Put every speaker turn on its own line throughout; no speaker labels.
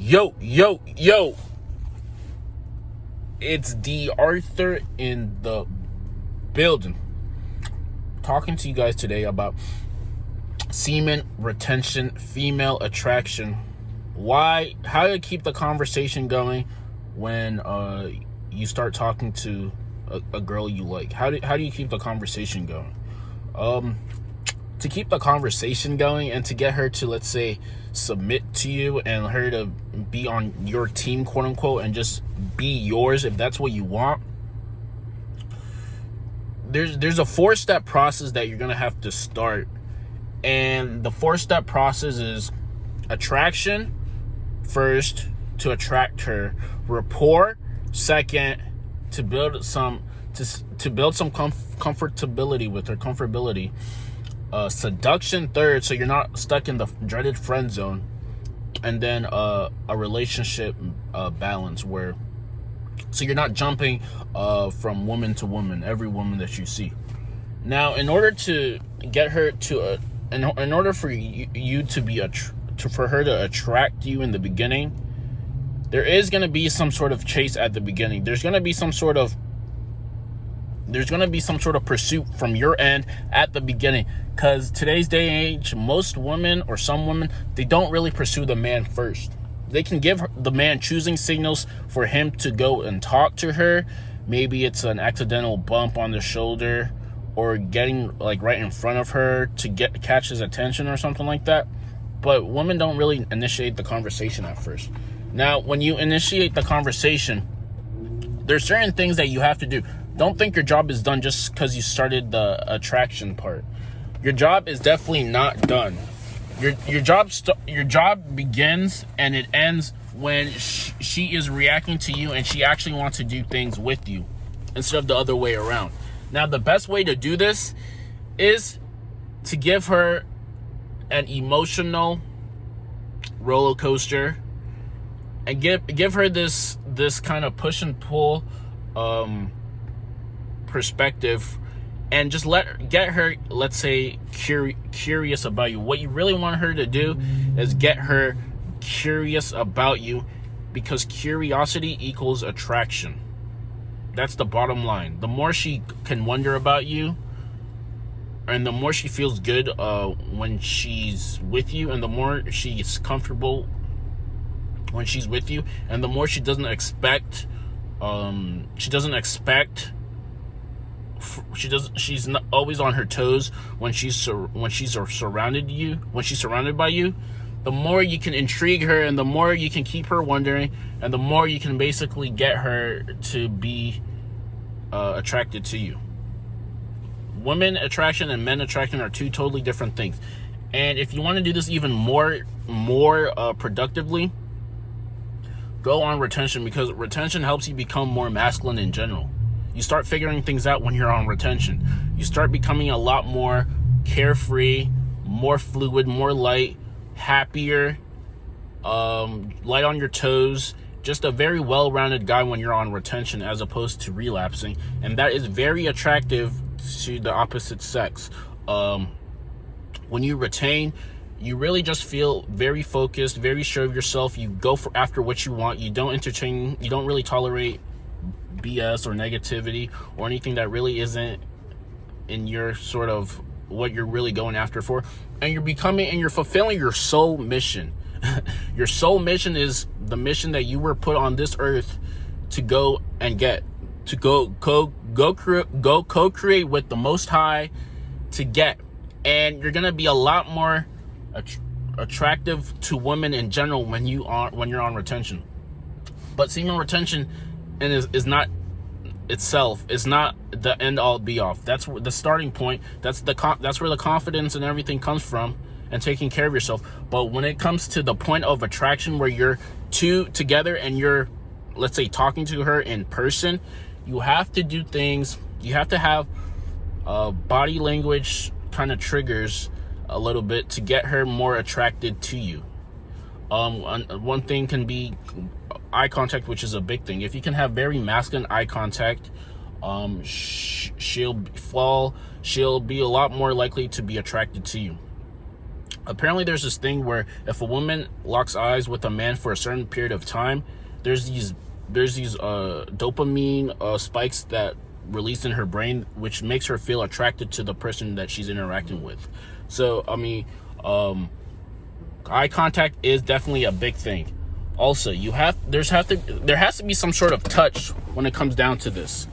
Yo. It's D.Arthur in the building. Talking to you guys today about semen retention, female attraction. How to keep the conversation going when you start talking to a girl you like. How do you keep the conversation going? To keep the conversation going and to get her to, let's say, submit to you and her to be on your team, quote unquote, and just be yours if that's what you want, there's a 4-step process that you're gonna have to start. And the 4-step process is attraction first, to attract her; rapport second, to build some comfortability with her, comfortability; seduction third, so you're not stuck in the dreaded friend zone; and then a relationship balance, where so you're not jumping from woman to woman, every woman that you see. Now, in order to get her to in order for you to be for her to attract you in the beginning, there is going to be some sort of chase at the beginning. There's going to be some sort of pursuit from your end at the beginning, because today's day and age, most women, or some women, they don't really pursue the man first. They can give the man choosing signals for him to go and talk to her. Maybe it's an accidental bump on the shoulder, or getting like right in front of her to catch his attention or something like that. But women don't really initiate the conversation at first. Now, when you initiate the conversation, there's certain things that you have to do. Don't think your job is done just because you started the attraction part. Your job is definitely not done. Your job begins and it ends when she is reacting to you and she actually wants to do things with you, instead of the other way around. Now, the best way to do this is to give her an emotional roller coaster, and give her this kind of push and pull perspective, and just get her, let's say, curious about you. What you really want her to do is get her curious about you, because curiosity equals attraction. That's the bottom line. The more she can wonder about you, and the more she feels good when she's with you, and the more she's comfortable when she's with you, and the more she's not always on her toes when she's surrounded by you, the more you can intrigue her, and the more you can keep her wondering, and the more you can basically get her to be attracted to you. Women attraction and men attraction are two totally different things. And if you want to do this even more productively, go on retention, because retention helps you become more masculine in general. You start figuring things out when you're on retention. You start becoming a lot more carefree, more fluid, more light, happier, light on your toes, just a very well-rounded guy when you're on retention, as opposed to relapsing. And that is very attractive to the opposite sex. When you retain, you really just feel very focused, very sure of yourself. You go after what you want. You don't really tolerate BS or negativity or anything that really isn't in your sort of what you're really going after for. And you're fulfilling your soul mission. Your soul mission is the mission that you were put on this earth to go and get, to go co-create with the Most High to get. And you're gonna be a lot more attractive to women in general when you're on retention. But semen retention is not itself, is not the end all be all. That's the starting point. That's where the confidence and everything comes from, and taking care of yourself. But when it comes to the point of attraction, where you're two together and you're, let's say, talking to her in person, you have to do things. You have to have body language kind of triggers a little bit to get her more attracted to you. One thing can be eye contact, which is a big thing. If you can have very masculine eye contact, she'll be a lot more likely to be attracted to you. Apparently there's this thing where if a woman locks eyes with a man for a certain period of time, there's these dopamine spikes that release in her brain, which makes her feel attracted to the person that she's interacting with. So I mean, eye contact is definitely a big thing. Also, there has to be some sort of touch when it comes down to this.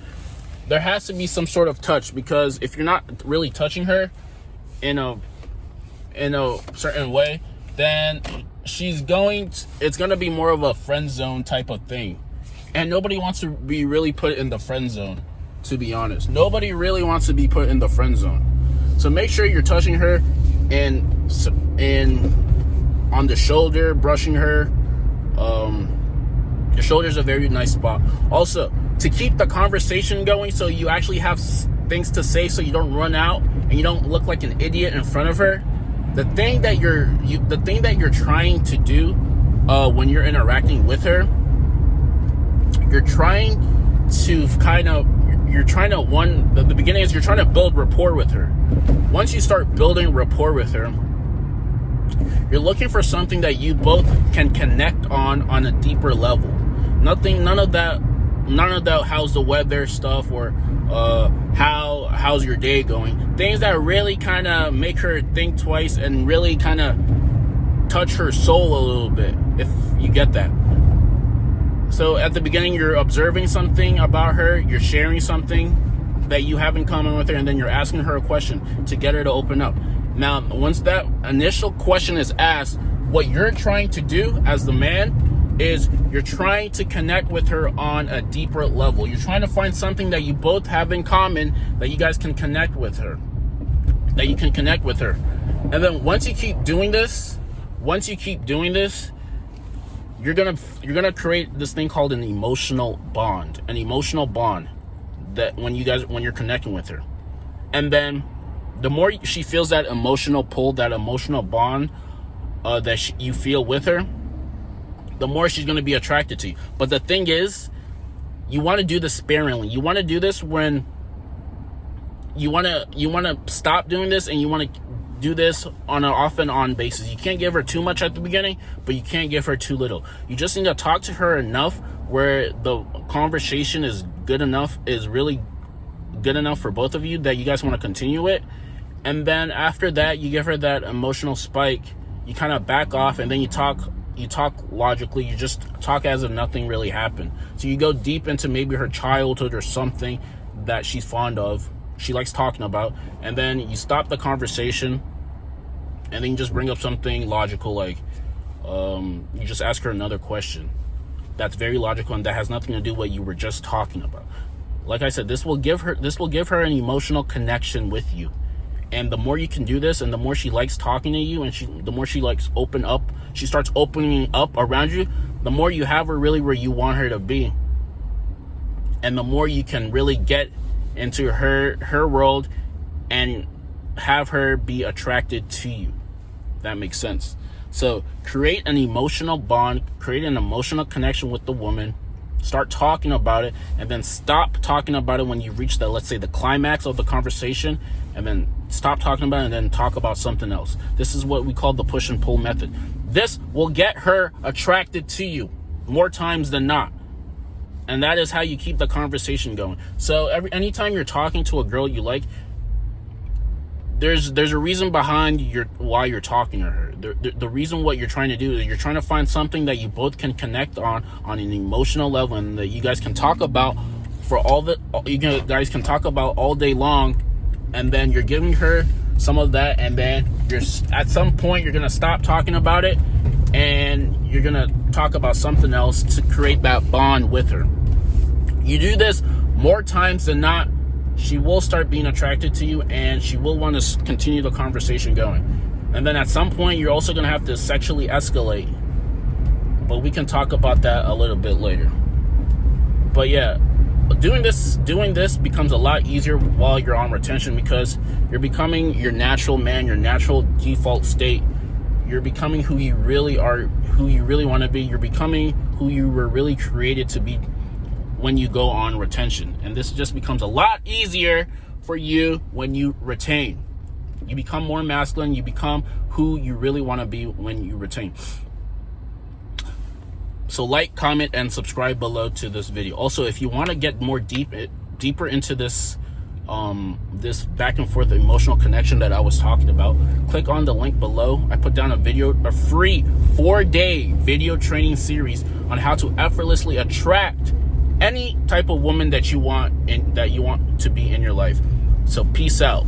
There has to be some sort of touch, because if you're not really touching her in a certain way, then it's gonna be more of a friend zone type of thing, and nobody wants to be really put in the friend zone. To be honest, nobody really wants to be put in the friend zone. So make sure you're touching her and on the shoulder, brushing her. The shoulder is a very nice spot. Also, to keep the conversation going, so you actually have things to say, so you don't run out and you don't look like an idiot in front of her. The thing that you're trying to do when you're interacting with her, you're trying to the beginning is you're trying to build rapport with her. Once you start building rapport with her, you're looking for something that you both can connect on a deeper level. None of that how's the weather stuff, or how's your day going. Things that really kind of make her think twice and really kind of touch her soul a little bit, if you get that. So at the beginning, you're observing something about her, you're sharing something that you have in common with her, and then you're asking her a question to get her to open up. Now, once that initial question is asked, what you're trying to do as the man is you're trying to connect with her on a deeper level. You're trying to find something that you both have in common, that you guys can connect with her. And then once you keep doing this, you're gonna create this thing called an emotional bond. That when you're connecting with her. And then the more she feels that emotional pull, that emotional bond that you feel with her, the more she's going to be attracted to you. But the thing is, you want to do this sparingly. You want to do this when you want to stop doing this, and you want to do this on an off and on basis. You can't give her too much at the beginning, but you can't give her too little. You just need to talk to her enough where the conversation is really good enough for both of you that you guys want to continue it. And then after that, you give her that emotional spike, you kind of back off, and then you talk logically. You just talk as if nothing really happened. So you go deep into maybe her childhood or something that she's fond of, she likes talking about, and then you stop the conversation, and then you just bring up something logical, like you just ask her another question that's very logical and that has nothing to do with what you were just talking about. Like I said, this will give her an emotional connection with you. And the more you can do this, and the more she likes talking to you, and the more she starts opening up around you, the more you have her really where you want her to be. And the more you can really get into her world and have her be attracted to you. That makes sense. So create an emotional bond, create an emotional connection with the woman. Start talking about it, and then stop talking about it when you reach let's say the climax of the conversation, and then stop talking about it and then talk about something else. This is what we call the push and pull method. This will get her attracted to you more times than not. And that is how you keep the conversation going. So anytime you're talking to a girl you like, there's a reason behind why you're talking to her. The reason what you're trying to do is you're trying to find something that you both can connect on an emotional level, and that you guys can talk about guys can talk about all day long. And then you're giving her some of that, and then at some point you're gonna stop talking about it, and you're gonna talk about something else to create that bond with her. You do this more times than not, she will start being attracted to you, and she will want to continue the conversation going. And then at some point, you're also going to have to sexually escalate. But we can talk about that a little bit later. But yeah, doing this becomes a lot easier while you're on retention, because you're becoming your natural man, your natural default state. You're becoming who you really are, who you really want to be. You're becoming who you were really created to be when you go on retention. And this just becomes a lot easier for you when you retain. You become more masculine. You become who you really want to be when you retain. So like, comment, and subscribe below to this video. Also, if you want to get more deeper into this this back and forth emotional connection that I was talking about, click on the link below. I put down a free 4-day video training series on how to effortlessly attract any type of woman that you want to be in your life. So peace out.